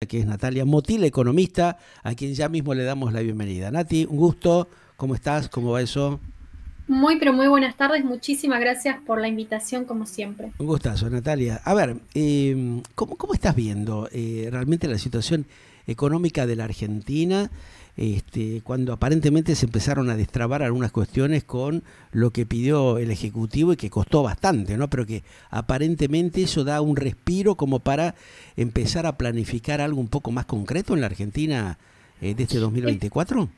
Que es Natalia Motil, economista, a quien ya mismo le damos la bienvenida. Nati, un gusto, ¿cómo estás? ¿Cómo va eso? Muy, pero muy buenas tardes. Muchísimas gracias por la invitación, como siempre. Un gustazo, Natalia. A ver, ¿cómo estás viendo realmente la situación económica de la Argentina? Cuando aparentemente se empezaron a destrabar algunas cuestiones con lo que pidió el Ejecutivo y que costó bastante, ¿no? Pero que aparentemente eso da un respiro como para empezar a planificar algo un poco más concreto en la Argentina de este E- 2024.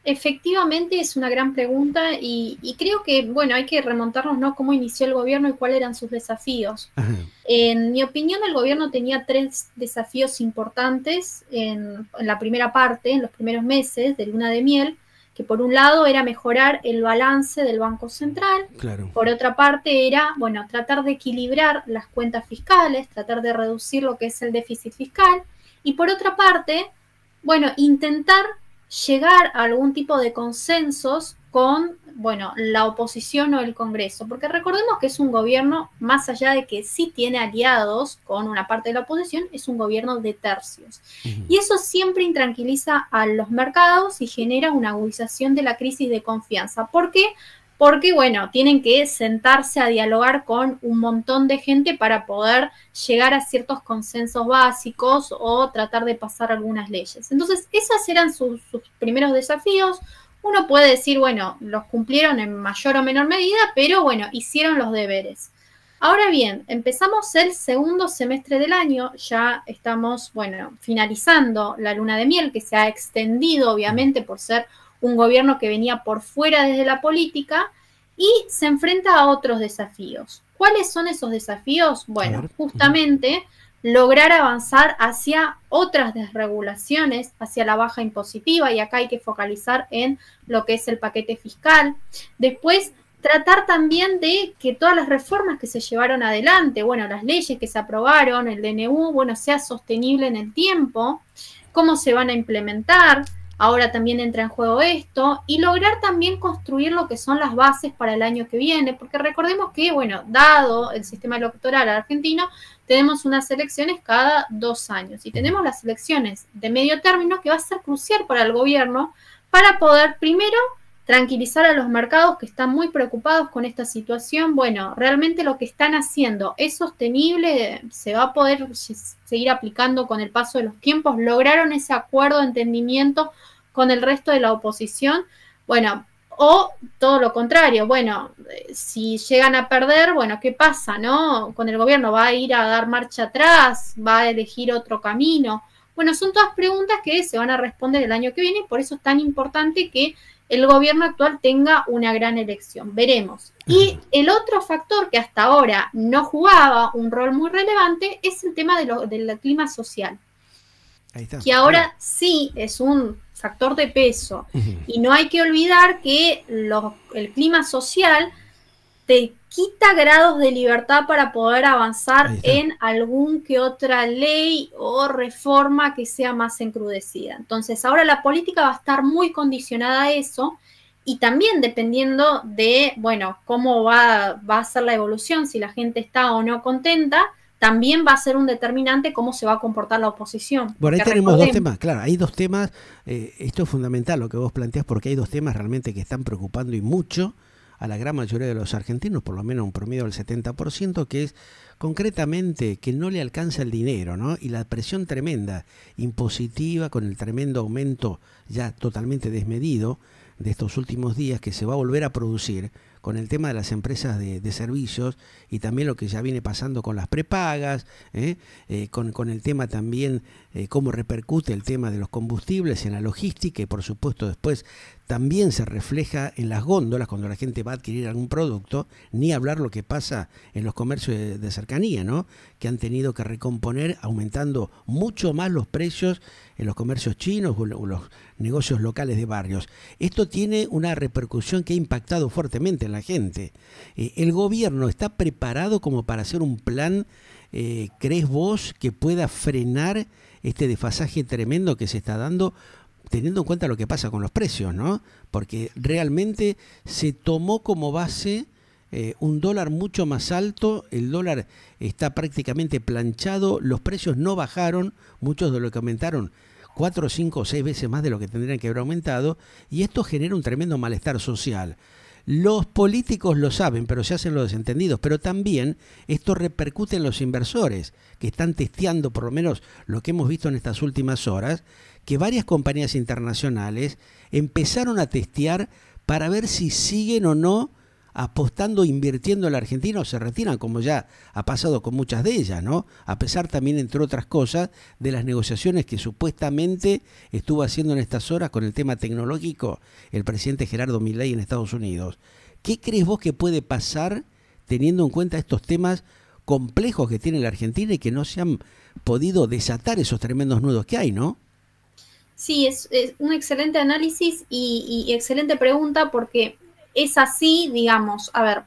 Efectivamente es una gran pregunta y creo que, bueno, hay que remontarnos, ¿no? Cómo inició el gobierno y cuáles eran sus desafíos. Ajá, En mi opinión, el gobierno tenía tres desafíos importantes en la primera parte, en los primeros meses de luna de miel, que por un lado era mejorar el balance del Banco Central, claro. por otra parte era, bueno, tratar de equilibrar las cuentas fiscales, tratar de reducir lo que es el déficit fiscal, y por otra parte, bueno, intentar llegar a algún tipo de consensos con, bueno, la oposición o el Congreso, porque recordemos que es un gobierno, más allá de que sí tiene aliados con una parte de la oposición, es un gobierno de tercios. Ujú. Y eso siempre intranquiliza a los mercados y genera una agudización de la crisis de confianza. ¿Por qué? Porque, bueno, tienen que sentarse a dialogar con un montón de gente para poder llegar a ciertos consensos básicos o tratar de pasar algunas leyes. Entonces, esos eran sus primeros desafíos. Uno puede decir, bueno, los cumplieron en mayor o menor medida, pero bueno, hicieron los deberes. Ahora bien, empezamos el segundo semestre del año, ya estamos, bueno, finalizando la luna de miel, que se ha extendido, obviamente, por ser un gobierno que venía por fuera desde la política y se enfrenta a otros desafíos. ¿Cuáles son esos desafíos? A Bueno, ver. Ujú. justamente lograr avanzar hacia otras desregulaciones, hacia la baja impositiva, y acá hay que focalizar en lo que es el paquete fiscal. Después, tratar también de que todas las reformas que se llevaron adelante, bueno, las leyes que se aprobaron, el DNU, bueno, sea sostenible en el tiempo, cómo se van a implementar, ahora también entra en juego esto, y lograr también construir lo que son las bases para el año que viene, porque recordemos que, bueno, dado el sistema electoral argentino, tenemos unas elecciones cada 2 años y Ujú. tenemos las elecciones de medio término que va a ser crucial para el gobierno para poder primero tranquilizar a los mercados que están muy preocupados con esta situación. Bueno, realmente lo que están haciendo es sostenible, se va a poder seguir aplicando con el paso de los tiempos, lograron ese acuerdo de entendimiento con el resto de la oposición. Bueno, o todo lo contrario, bueno, si llegan a perder, bueno, ¿qué pasa, no? Con el gobierno va a ir a dar marcha atrás, va a elegir otro camino. Bueno, son todas preguntas que se van a responder el año que viene y por eso es tan importante que el gobierno actual tenga una gran elección. Veremos. Y Ajá. el otro factor que hasta ahora no jugaba un rol muy relevante es el tema del clima social, Ahí está. que Bien. ahora sí es un factor de peso. Ujú. Y no hay que olvidar que el clima social te quita grados de libertad para poder avanzar Ahí está. en algún que otra ley o reforma que sea más encrudecida. Entonces, ahora la política va a estar muy condicionada a eso y también dependiendo de, bueno, cómo va a ser la evolución, si la gente está o no contenta, también va a ser un determinante cómo se va a comportar la oposición, Bueno, ahí porque tenemos dos recordemos. temas, claro, hay dos temas, esto es fundamental lo que vos planteás porque hay dos temas realmente que están preocupando y mucho a la gran mayoría de los argentinos, por lo menos un promedio del 70%, que es concretamente que no le alcanza el dinero, ¿no? Y la presión tremenda, impositiva, con el tremendo aumento ya totalmente desmedido de estos últimos días que se va a volver a producir con el tema de las empresas de servicios y también lo que ya viene pasando con las prepagas, con el tema también cómo repercute el tema de los combustibles en la logística y por supuesto después también se refleja en las góndolas cuando la gente va a adquirir algún producto, ni hablar lo que pasa en los comercios de cercanía, ¿no? Que han tenido que recomponer aumentando mucho más los precios en los comercios chinos o los negocios locales de barrios. Esto tiene una repercusión que ha impactado fuertemente en la gente. ¿El gobierno está preparado como para hacer un plan, crees vos, que pueda frenar este desfasaje tremendo que se está dando, teniendo en cuenta lo que pasa con los precios, ¿no? Porque realmente se tomó como base un dólar mucho más alto, el dólar está prácticamente planchado, los precios no bajaron, muchos de lo que aumentaron 4, 5 o 6 veces más de lo que tendrían que haber aumentado, y esto genera un tremendo malestar social. Los políticos lo saben, pero se hacen los desentendidos, pero también esto repercute en los inversores, que están testeando, por lo menos lo que hemos visto en estas últimas horas, que varias compañías internacionales empezaron a testear para ver si siguen o no apostando, invirtiendo en la Argentina, o se retiran, como ya ha pasado con muchas de ellas, ¿no? A pesar también, entre otras cosas, de las negociaciones que supuestamente estuvo haciendo en estas horas con el tema tecnológico el presidente Gerardo Milei en Estados Unidos. ¿Qué crees vos que puede pasar teniendo en cuenta estos temas complejos que tiene la Argentina y que no se han podido desatar esos tremendos nudos que hay, ¿no? Sí, es un excelente análisis y excelente pregunta, porque es así, digamos, a ver,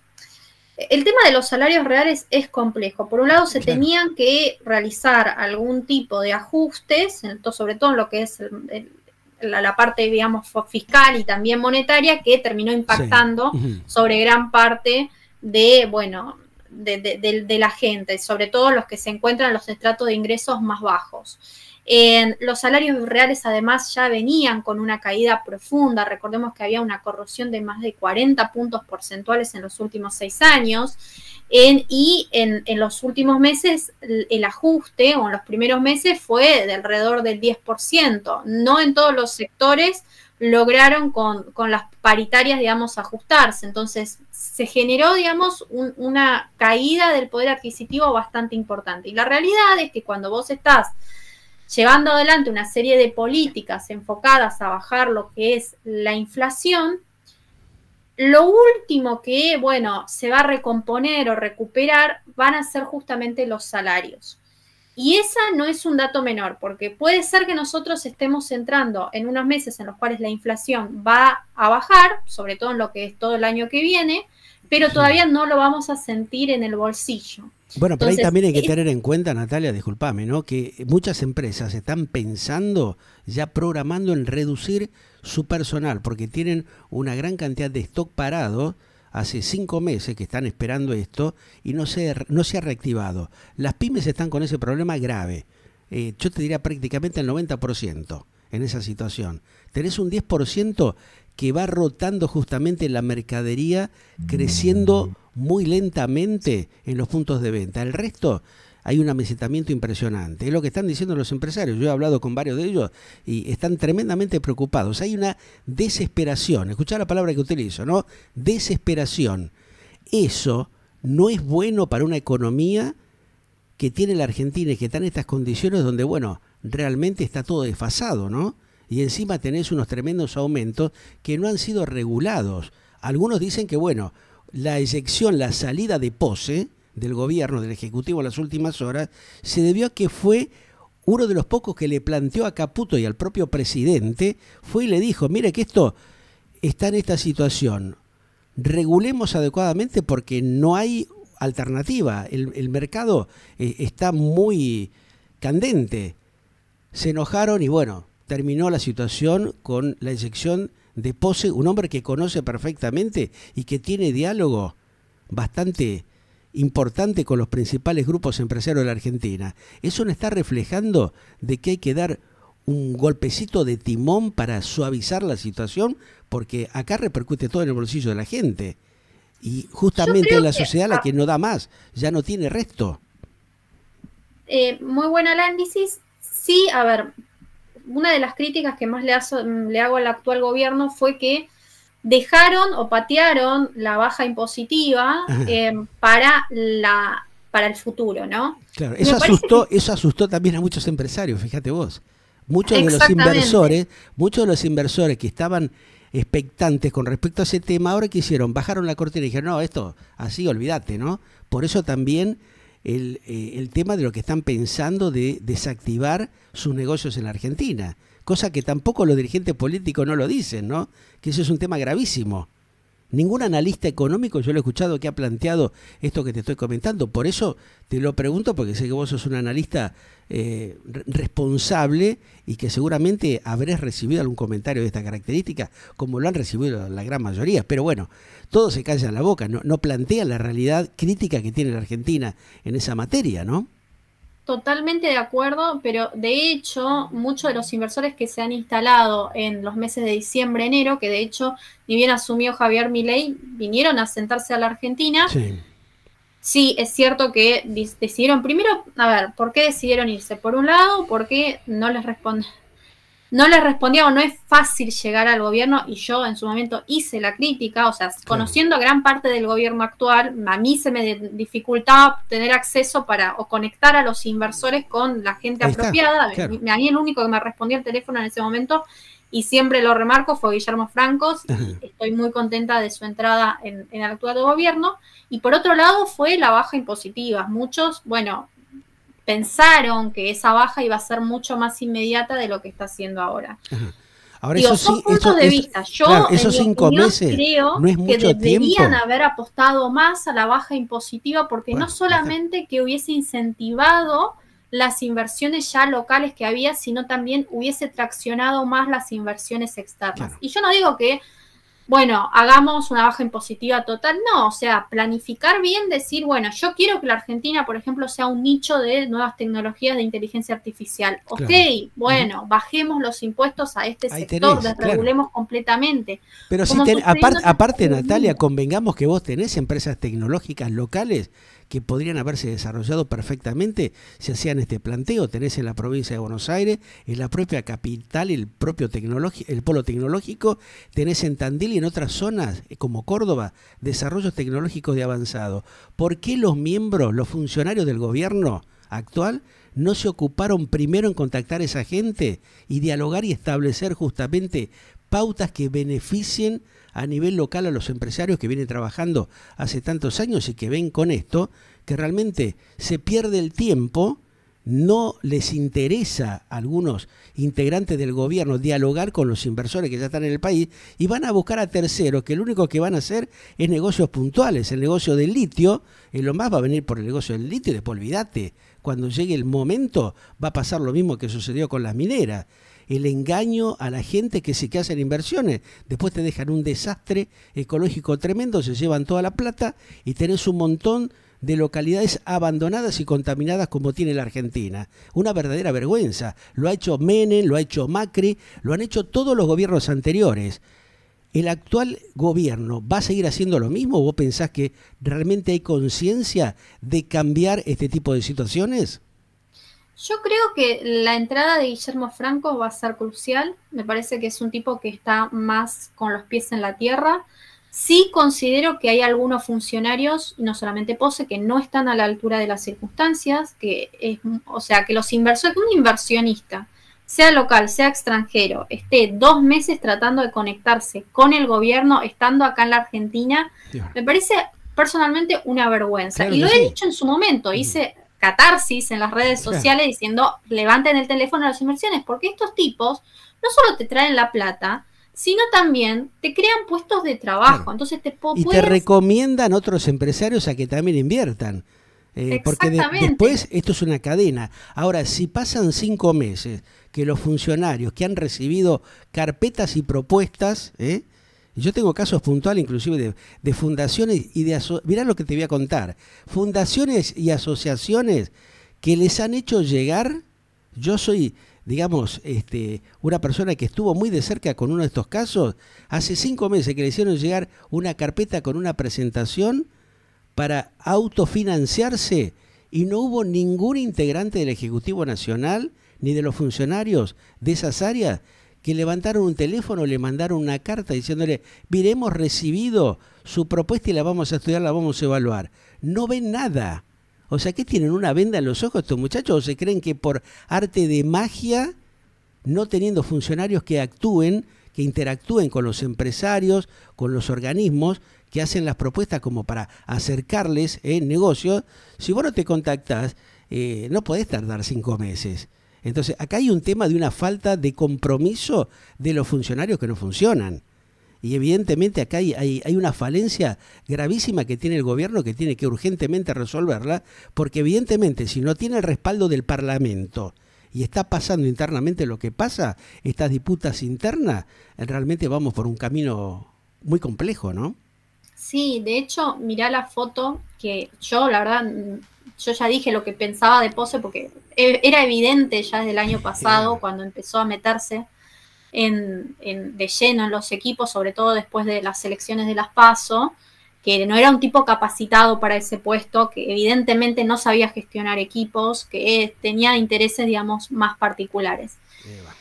el tema de los salarios reales es complejo. Por un lado, se tenían que realizar algún tipo de ajustes, sobre todo en lo que es la parte, digamos, fiscal y también monetaria, que terminó impactando sobre gran parte de, bueno, de la gente, sobre todo los que se encuentran en los estratos de ingresos más bajos. Los salarios reales además ya venían con una caída profunda. Recordemos que había una corrosión de más de 40 puntos porcentuales en los últimos 6 años. Y en los últimos meses el ajuste, o en los primeros meses, fue de alrededor del 10%. No en todos los sectores lograron con las paritarias, digamos, ajustarse. Entonces se generó, digamos, una caída del poder adquisitivo bastante importante. Y la realidad es que cuando vos estás llevando adelante una serie de políticas enfocadas a bajar lo que es la inflación, lo último que, bueno, se va a recomponer o recuperar van a ser justamente los salarios. Y esa no es un dato menor, porque puede ser que nosotros estemos entrando en unos meses en los cuales la inflación va a bajar, sobre todo en lo que es todo el año que viene, pero todavía no lo vamos a sentir en el bolsillo. Bueno, pero entonces, ahí también hay que tener en cuenta, Natalia, discúlpame, ¿no?, que muchas empresas están pensando, ya programando en reducir su personal, porque tienen una gran cantidad de stock parado hace 5 meses que están esperando esto y no se ha reactivado. Las pymes están con ese problema grave. Yo te diría prácticamente el 90% en esa situación. Tenés un 10% que va rotando justamente la mercadería, creciendo muy lentamente en los puntos de venta. El resto, hay un amesetamiento impresionante. Es lo que están diciendo los empresarios. Yo he hablado con varios de ellos y están tremendamente preocupados. Hay una desesperación. Escuchá la palabra que utilizo, ¿no? Desesperación. Eso no es bueno para una economía que tiene la Argentina y que está en estas condiciones donde, bueno, realmente está todo desfasado, ¿no? Y encima tenés unos tremendos aumentos que no han sido regulados. Algunos dicen que, bueno, la eyección, la salida de pose del gobierno, del Ejecutivo en las últimas horas, se debió a que fue uno de los pocos que le planteó a Caputo y al propio presidente, fue y le dijo, mire que esto está en esta situación, regulemos adecuadamente porque no hay alternativa, el mercado está muy candente. Se enojaron y bueno, terminó la situación con la eyección de Pose, un hombre que conoce perfectamente y que tiene diálogo bastante importante con los principales grupos empresarios de la Argentina. Eso no está reflejando de que hay que dar un golpecito de timón para suavizar la situación, porque acá repercute todo en el bolsillo de la gente. Y justamente es la sociedad la que no da más, ya no tiene resto. Muy buen análisis. Sí, a ver, una de las críticas que más le hago al actual gobierno fue que dejaron o patearon la baja impositiva para el futuro, ¿no? Claro, eso asustó también a muchos empresarios, fíjate vos. Muchos de los inversores que estaban expectantes con respecto a ese tema, ahora ¿qué hicieron? Bajaron la cortina y dijeron, no, esto así, olvídate, ¿no? Por eso también el tema de lo que están pensando de desactivar sus negocios en la Argentina, cosa que tampoco los dirigentes políticos no lo dicen, ¿no? Que eso es un tema gravísimo. Ningún analista económico yo lo he escuchado que ha planteado esto que te estoy comentando. Por eso te lo pregunto, porque sé que vos sos un analista responsable y que seguramente habrás recibido algún comentario de esta característica, como lo han recibido la gran mayoría. Pero bueno, todos se callan la boca, no plantean la realidad crítica que tiene la Argentina en esa materia, ¿no? Totalmente de acuerdo, pero de hecho muchos de los inversores que se han instalado en los meses de diciembre, enero, que de hecho ni bien asumió Javier Milei, vinieron a sentarse a la Argentina. Sí. Sí, es cierto que decidieron, primero, a ver, ¿por qué decidieron irse? Por un lado, porque no les respondía o no es fácil llegar al gobierno, y yo en su momento hice la crítica, o sea, conociendo gran parte del gobierno actual, a mí se me dificultaba tener acceso o conectar a los inversores con la gente apropiada. Claro. A mí el único que me respondía el teléfono en ese momento, y siempre lo remarco, fue Guillermo Francos, y estoy muy contenta de su entrada en el actual gobierno. Y por otro lado fue la baja impositiva. Muchos, bueno, pensaron que esa baja iba a ser mucho más inmediata de lo que está haciendo ahora. Ahora, digo, son puntos de vista. Yo, claro, esos 5 meses creo no es mucho que deberían tiempo. haber apostado más a la baja impositiva, porque no solamente que hubiese incentivado las inversiones ya locales que había, sino también hubiese traccionado más las inversiones externas. Claro. Y yo no digo que, bueno, hagamos una baja impositiva total, no, o sea, planificar bien, decir, bueno, yo quiero que la Argentina, por ejemplo, sea un nicho de nuevas tecnologías de inteligencia artificial. Claro. Ok, bueno, bajemos los impuestos a este sector, desregulemos completamente. Pero si aparte, Natalia, convengamos que vos tenés empresas tecnológicas locales que podrían haberse desarrollado perfectamente si hacían este planteo. Tenés en la provincia de Buenos Aires, en la propia capital, el polo tecnológico, tenés en Tandil y en otras zonas, como Córdoba, desarrollos tecnológicos de avanzado. ¿Por qué los funcionarios del gobierno actual no se ocuparon primero en contactar a esa gente y dialogar y establecer justamente pautas que beneficien a nivel local a los empresarios que vienen trabajando hace tantos años y que ven con esto que realmente se pierde el tiempo? No les interesa a algunos integrantes del gobierno dialogar con los inversores que ya están en el país y van a buscar a terceros que lo único que van a hacer es negocios puntuales. El negocio del litio, lo más va a venir por el negocio del litio y después olvídate, cuando llegue el momento va a pasar lo mismo que sucedió con las mineras. El engaño a la gente que hacen inversiones, después te dejan un desastre ecológico tremendo, se llevan toda la plata y tenés un montón de localidades abandonadas y contaminadas como tiene la Argentina. Una verdadera vergüenza. Lo ha hecho Menem, lo ha hecho Macri, lo han hecho todos los gobiernos anteriores. ¿El actual gobierno va a seguir haciendo lo mismo o vos pensás que realmente hay conciencia de cambiar este tipo de situaciones? Yo creo que la entrada de Guillermo Franco va a ser crucial. Me parece que es un tipo que está más con los pies en la tierra. Sí considero que hay algunos funcionarios, y no solamente Pose, que no están a la altura de las circunstancias, o sea, que los inversores, un inversionista, sea local, sea extranjero, esté 2 meses tratando de conectarse con el gobierno, estando acá en la Argentina, me parece personalmente una vergüenza. Claro, y lo he dicho en su momento, hice catarsis en las redes sociales diciendo, levanten el teléfono a las inversiones, porque estos tipos no solo te traen la plata, sino también te crean puestos de trabajo. Claro. Entonces te recomiendan otros empresarios a que también inviertan. Porque después esto es una cadena. Ahora, si pasan 5 meses que los funcionarios que han recibido carpetas y propuestas, yo tengo casos puntuales inclusive de fundaciones y mirá lo que te voy a contar, fundaciones y asociaciones que les han hecho llegar, yo soy, digamos, una persona que estuvo muy de cerca con uno de estos casos, hace 5 meses que le hicieron llegar una carpeta con una presentación para autofinanciarse y no hubo ningún integrante del Ejecutivo Nacional ni de los funcionarios de esas áreas que levantaron un teléfono, le mandaron una carta diciéndole, mire, hemos recibido su propuesta y la vamos a estudiar, la vamos a evaluar. No ven nada. O sea, ¿qué tienen una venda en los ojos estos muchachos? ¿O se creen que por arte de magia, no teniendo funcionarios que interactúen con los empresarios, con los organismos, que hacen las propuestas como para acercarles negocios, si vos no te contactás, no podés tardar 5 meses. Entonces, acá hay un tema de una falta de compromiso de los funcionarios que no funcionan. Y evidentemente acá hay una falencia gravísima que tiene el gobierno que tiene que urgentemente resolverla, porque evidentemente si no tiene el respaldo del Parlamento y está pasando internamente lo que pasa, estas disputas internas, realmente vamos por un camino muy complejo, ¿no? Sí, de hecho, mirá la foto que yo, la verdad, yo ya dije lo que pensaba de Pose porque era evidente ya desde el año pasado cuando empezó a meterse de lleno en los equipos, sobre todo después de las elecciones de las PASO, que no era un tipo capacitado para ese puesto, que evidentemente no sabía gestionar equipos, que tenía intereses, digamos, más particulares.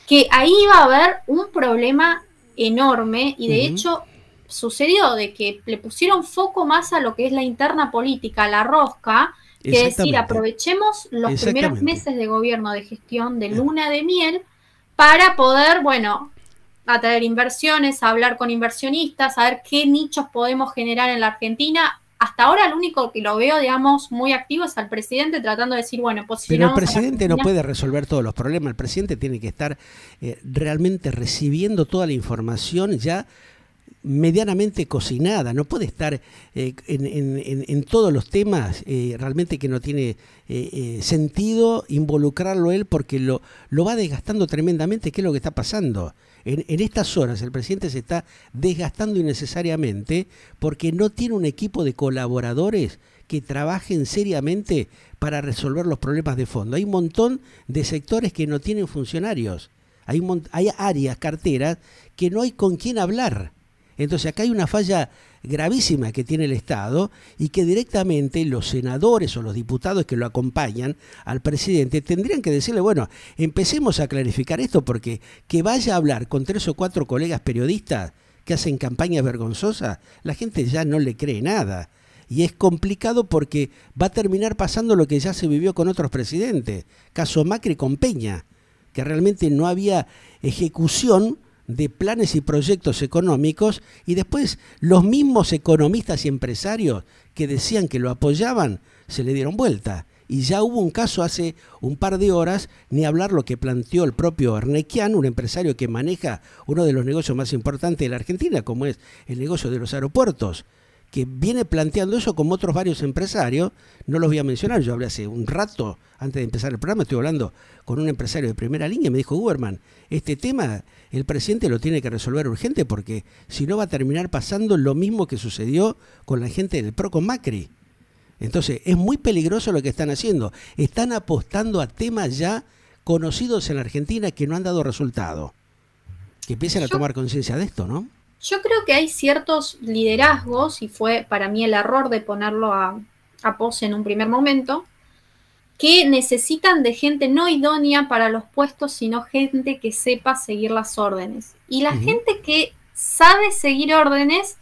Que ahí iba a haber un problema enorme y de hecho sucedió de que le pusieron foco más a lo que es la interna política, a la rosca, que decir, aprovechemos los primeros meses de gobierno de gestión de luna de miel para poder, bueno, atraer inversiones, hablar con inversionistas, a ver qué nichos podemos generar en la Argentina. Hasta ahora el único que lo veo, digamos, muy activo es al presidente tratando de decir, bueno, posicionamos. Pero el presidente no puede resolver todos los problemas, el presidente tiene que estar realmente recibiendo toda la información ya medianamente cocinada, no puede estar en todos los temas realmente que no tiene sentido involucrarlo él porque lo va desgastando tremendamente. ¿Qué es lo que está pasando? En estas horas el presidente se está desgastando innecesariamente porque no tiene un equipo de colaboradores que trabajen seriamente para resolver los problemas de fondo. Hay un montón de sectores que no tienen funcionarios, hay áreas, carteras, que no hay con quién hablar. Entonces acá hay una falla gravísima que tiene el Estado y que directamente los senadores o los diputados que lo acompañan al presidente tendrían que decirle, bueno, empecemos a clarificar esto porque que vaya a hablar con 3 o 4 colegas periodistas que hacen campañas vergonzosas, la gente ya no le cree nada. Y es complicado porque va a terminar pasando lo que ya se vivió con otros presidentes. Caso Macri con Peña, que realmente no había ejecución de planes y proyectos económicos y después los mismos economistas y empresarios que decían que lo apoyaban se le dieron vuelta. Y ya hubo un caso hace un par de horas, ni hablar lo que planteó el propio Ernequian, un empresario que maneja uno de los negocios más importantes de la Argentina, como es el negocio de los aeropuertos, que viene planteando eso como otros varios empresarios. No los voy a mencionar, yo hablé hace un rato, antes de empezar el programa, estoy hablando con un empresario de primera línea, me dijo, Huberman, este tema el presidente lo tiene que resolver urgente porque si no va a terminar pasando lo mismo que sucedió con la gente del PRO con Macri. Entonces es muy peligroso lo que están haciendo, están apostando a temas ya conocidos en la Argentina que no han dado resultado. Que empiecen a tomar conciencia de esto, ¿no? Yo creo que hay ciertos liderazgos, y fue para mí el error de ponerlo a Pose en un primer momento, que necesitan de gente no idónea para los puestos, sino gente que sepa seguir las órdenes. Y la gente que sabe seguir órdenes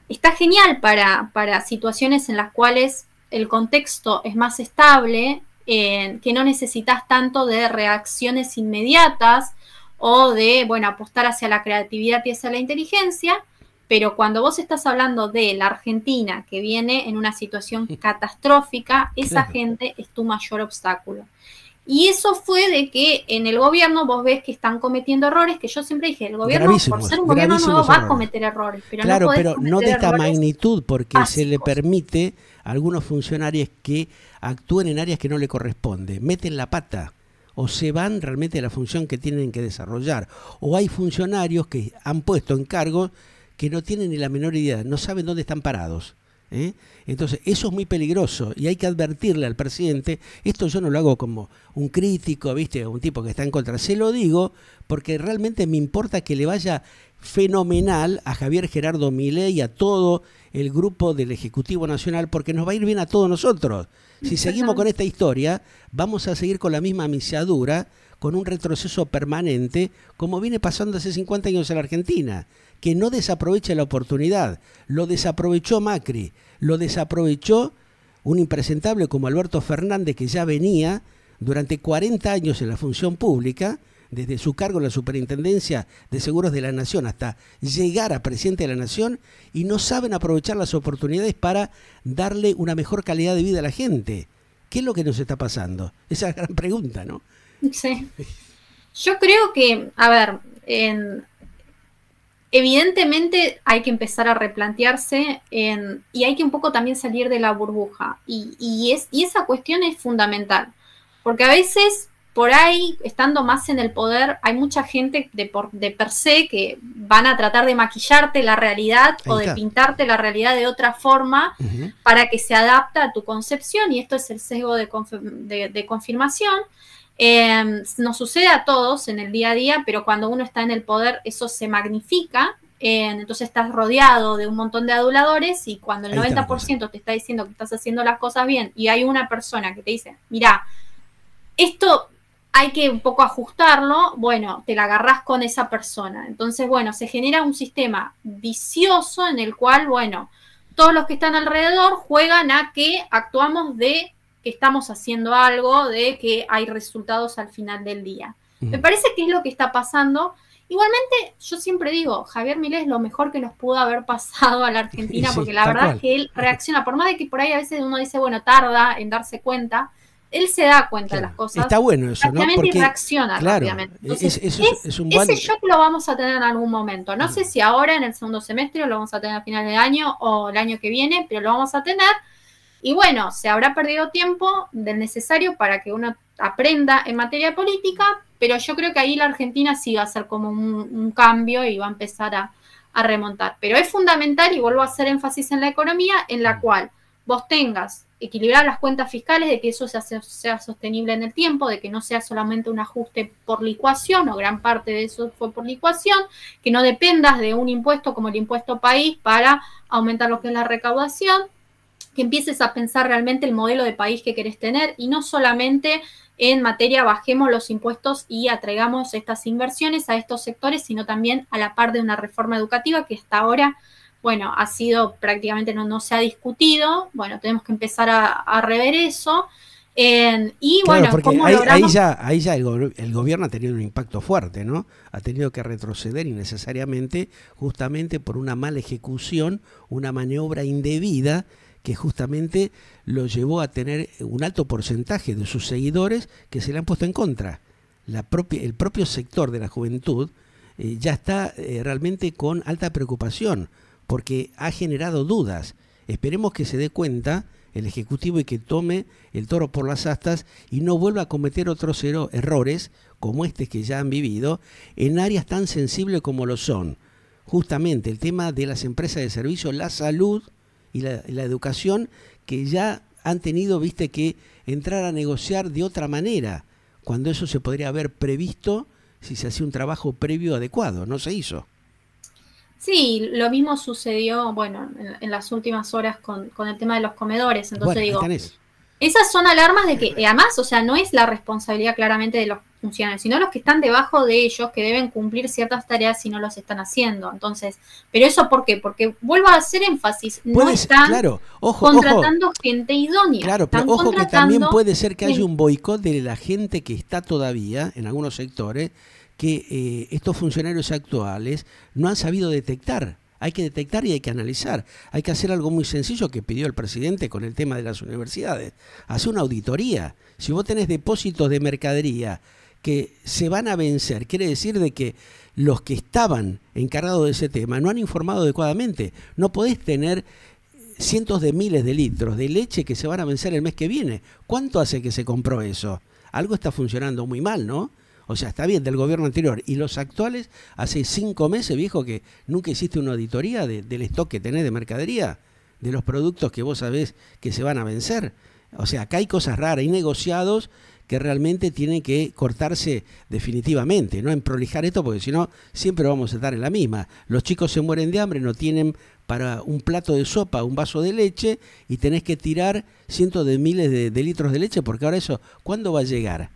está genial para situaciones en las cuales el contexto es más estable, que no necesitas tanto de reacciones inmediatas, o de, bueno, apostar hacia la creatividad y hacia la inteligencia, pero cuando vos estás hablando de la Argentina que viene en una situación catastrófica, esa gente es tu mayor obstáculo. Y eso fue de que en el gobierno vos ves que están cometiendo errores, que yo siempre dije, el gobierno por ser un gobierno nuevo va a cometer errores, pero claro, no pero no de esta magnitud, porque básicos. Se le permite a algunos funcionarios que actúen en áreas que no le corresponde, meten la pata o se van realmente a la función que tienen que desarrollar. O hay funcionarios que han puesto en cargo que no tienen ni la menor idea, no saben dónde están parados. Entonces, eso es muy peligroso y hay que advertirle al presidente. Esto yo no lo hago como un crítico, ¿viste? Un tipo que está en contra. Se lo digo porque realmente me importa que le vaya fenomenal a Javier Gerardo Milei y a todo el grupo del Ejecutivo Nacional, porque nos va a ir bien a todos nosotros. Si seguimos con esta historia, vamos a seguir con la misma misiadura, con un retroceso permanente, como viene pasando hace 50 años en la Argentina, que no desaprovecha la oportunidad. Lo desaprovechó Macri, lo desaprovechó un impresentable como Alberto Fernández, que ya venía durante 40 años en la función pública, desde su cargo en la Superintendencia de Seguros de la Nación hasta llegar a presidente de la Nación, y no saben aprovechar las oportunidades para darle una mejor calidad de vida a la gente. ¿Qué es lo que nos está pasando? Esa es la gran pregunta, ¿no? Sí. Yo creo que, a ver, evidentemente hay que empezar a replantearse y hay que un poco también salir de la burbuja. Y esa cuestión es fundamental, porque a veces por ahí, estando más en el poder, hay mucha gente de per se que van a tratar de maquillarte la realidad o de pintarte la realidad de otra forma para que se adapte a tu concepción, y esto es el sesgo de confirmación. Nos sucede a todos en el día a día, pero cuando uno está en el poder eso se magnifica, entonces estás rodeado de un montón de aduladores, y cuando el 90% te está diciendo que estás haciendo las cosas bien y hay una persona que te dice, mira, esto hay que un poco ajustarlo, bueno, te la agarrás con esa persona. Entonces, bueno, se genera un sistema vicioso en el cual, bueno, todos los que están alrededor juegan a que actuamos de que estamos haciendo algo, de que hay resultados al final del día. Me parece que es lo que está pasando. Igualmente, yo siempre digo, Javier Milei es lo mejor que nos pudo haber pasado a la Argentina, porque la verdad es que él reacciona, por más de que por ahí a veces uno dice, bueno, tarda en darse cuenta, él se da cuenta de las cosas. Está bueno eso, ¿no? Porque, y reacciona rápidamente. Entonces, es un buen... ese shock lo vamos a tener en algún momento. No sé si ahora, en el segundo semestre, o lo vamos a tener a final de año o el año que viene, pero lo vamos a tener. Y bueno, se habrá perdido tiempo del necesario para que uno aprenda en materia política, pero yo creo que ahí la Argentina sí va a hacer como un cambio y va a empezar a remontar. Pero es fundamental, y vuelvo a hacer énfasis en la economía, en la cual vos tengas equilibrar las cuentas fiscales, de que eso sea sostenible en el tiempo, de que no sea solamente un ajuste por licuación, o gran parte de eso fue por licuación, que no dependas de un impuesto como el impuesto país para aumentar lo que es la recaudación, que empieces a pensar realmente el modelo de país que querés tener, y no solamente en materia bajemos los impuestos y atraigamos estas inversiones a estos sectores, sino también a la par de una reforma educativa que hasta ahora, bueno, ha sido prácticamente no se ha discutido. Bueno, tenemos que empezar a rever eso. Y claro, bueno, porque ¿cómo ahí ya el gobierno ha tenido un impacto fuerte, ¿no? Ha tenido que retroceder innecesariamente, justamente por una mala ejecución, una maniobra indebida que justamente lo llevó a tener un alto porcentaje de sus seguidores que se le han puesto en contra. El propio sector de la juventud ya está realmente con alta preocupación, porque ha generado dudas. Esperemos que se dé cuenta el Ejecutivo y que tome el toro por las astas y no vuelva a cometer otros errores como este que ya han vivido en áreas tan sensibles como lo son justamente el tema de las empresas de servicio, la salud y la educación, que ya han tenido, viste, que entrar a negociar de otra manera, cuando eso se podría haber previsto si se hacía un trabajo previo adecuado. No se hizo. Sí, lo mismo sucedió, bueno, en las últimas horas con el tema de los comedores. Entonces digo, esas son alarmas de que, además, o sea, no es la responsabilidad claramente de los funcionarios, sino los que están debajo de ellos, que deben cumplir ciertas tareas si no los están haciendo. Entonces, ¿pero eso por qué? Porque, vuelvo a hacer énfasis, no están contratando gente idónea. Claro, pero ojo que también puede ser que haya un boicot de la gente que está todavía en algunos sectores, que estos funcionarios actuales no han sabido detectar. Hay que detectar y hay que analizar. Hay que hacer algo muy sencillo que pidió el presidente con el tema de las universidades. Hacer una auditoría. Si vos tenés depósitos de mercadería que se van a vencer, quiere decir de que los que estaban encargados de ese tema no han informado adecuadamente. No podés tener cientos de miles de litros de leche que se van a vencer el mes que viene. ¿Cuánto hace que se compró eso? Algo está funcionando muy mal, ¿no? O sea, está bien del gobierno anterior. Y los actuales, hace 5 meses, viejo, que nunca hiciste una auditoría del stock que tenés de mercadería, de los productos que vos sabés que se van a vencer. O sea, acá hay cosas raras, hay negociados que realmente tienen que cortarse definitivamente, no en prolijar esto, porque si no, siempre vamos a estar en la misma. Los chicos se mueren de hambre, no tienen para un plato de sopa, un vaso de leche, y tenés que tirar cientos de miles de litros de leche, porque ahora eso, ¿cuándo va a llegar?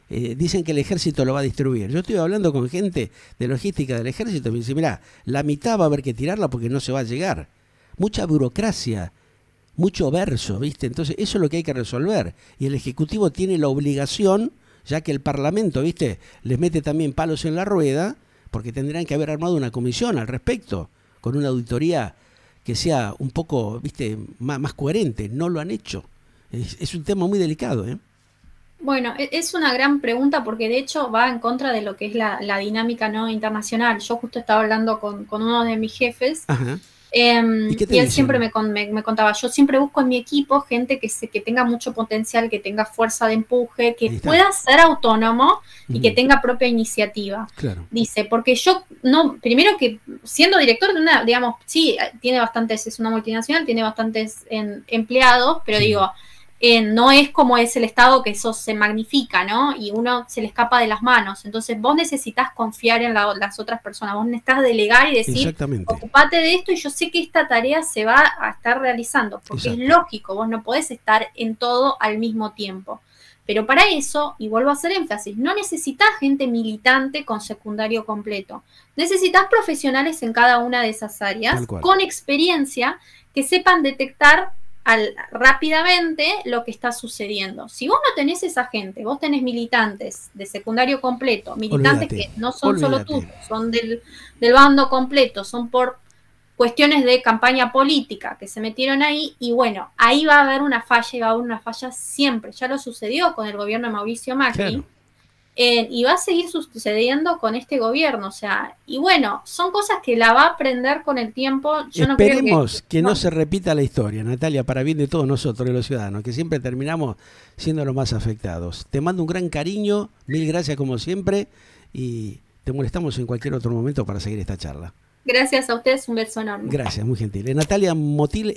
Dicen que el ejército lo va a distribuir. Yo estoy hablando con gente de logística del ejército, me dice, mirá, la mitad va a haber que tirarla porque no se va a llegar. Mucha burocracia, mucho verso, ¿viste? Entonces eso es lo que hay que resolver. Y el Ejecutivo tiene la obligación, ya que el Parlamento, ¿viste?, les mete también palos en la rueda, porque tendrán que haber armado una comisión al respecto, con una auditoría que sea un poco, ¿viste?, más coherente. No lo han hecho. Es un tema muy delicado, ¿eh? Bueno, es una gran pregunta porque de hecho va en contra de lo que es la dinámica no internacional. Yo justo estaba hablando con uno de mis jefes. Ajá. ¿Y qué te Y él siempre dicen? me contaba, yo siempre busco en mi equipo gente que tenga mucho potencial, que tenga fuerza de empuje, que Ahí está. pueda ser autónomo y que Ujú. tenga propia iniciativa. Claro. Dice, porque yo no, primero que siendo director de una, digamos, sí, tiene bastantes, es una multinacional, tiene bastantes empleados, pero Sí. digo, no es como es el Estado que eso se magnifica, ¿no? Y uno se le escapa de las manos. Entonces vos necesitas confiar en las otras personas, vos necesitas delegar y decir, Exactamente. ocupate de esto y yo sé que esta tarea se va a estar realizando, porque es Exacto. lógico, vos no podés estar en todo al mismo tiempo. Pero para eso, y vuelvo a hacer énfasis, no necesitas gente militante con secundario completo. Necesitas profesionales en cada una de esas Tal áreas, cual. con experiencia, que sepan detectar rápidamente lo que está sucediendo. Si vos no tenés esa gente, vos tenés militantes de secundario completo, militantes Olvídate. que no son solo Olvídate. tuyos, son del bando completo, son por cuestiones de campaña política que se metieron ahí, y bueno, ahí va a haber una falla, y va a haber una falla siempre. Ya lo sucedió con el gobierno de Mauricio Macri, Claro. y va a seguir sucediendo con este gobierno, o sea, y bueno, son cosas que la va a aprender con el tiempo. Yo no creo que Esperemos que no no. se repita la historia, Natalia, para bien de todos nosotros, de los ciudadanos, que siempre terminamos siendo los más afectados. Te mando un gran cariño, mil gracias como siempre, y te molestamos en cualquier otro momento para seguir esta charla. Gracias a ustedes, un beso enorme. Gracias, muy gentil. Natalia Motil.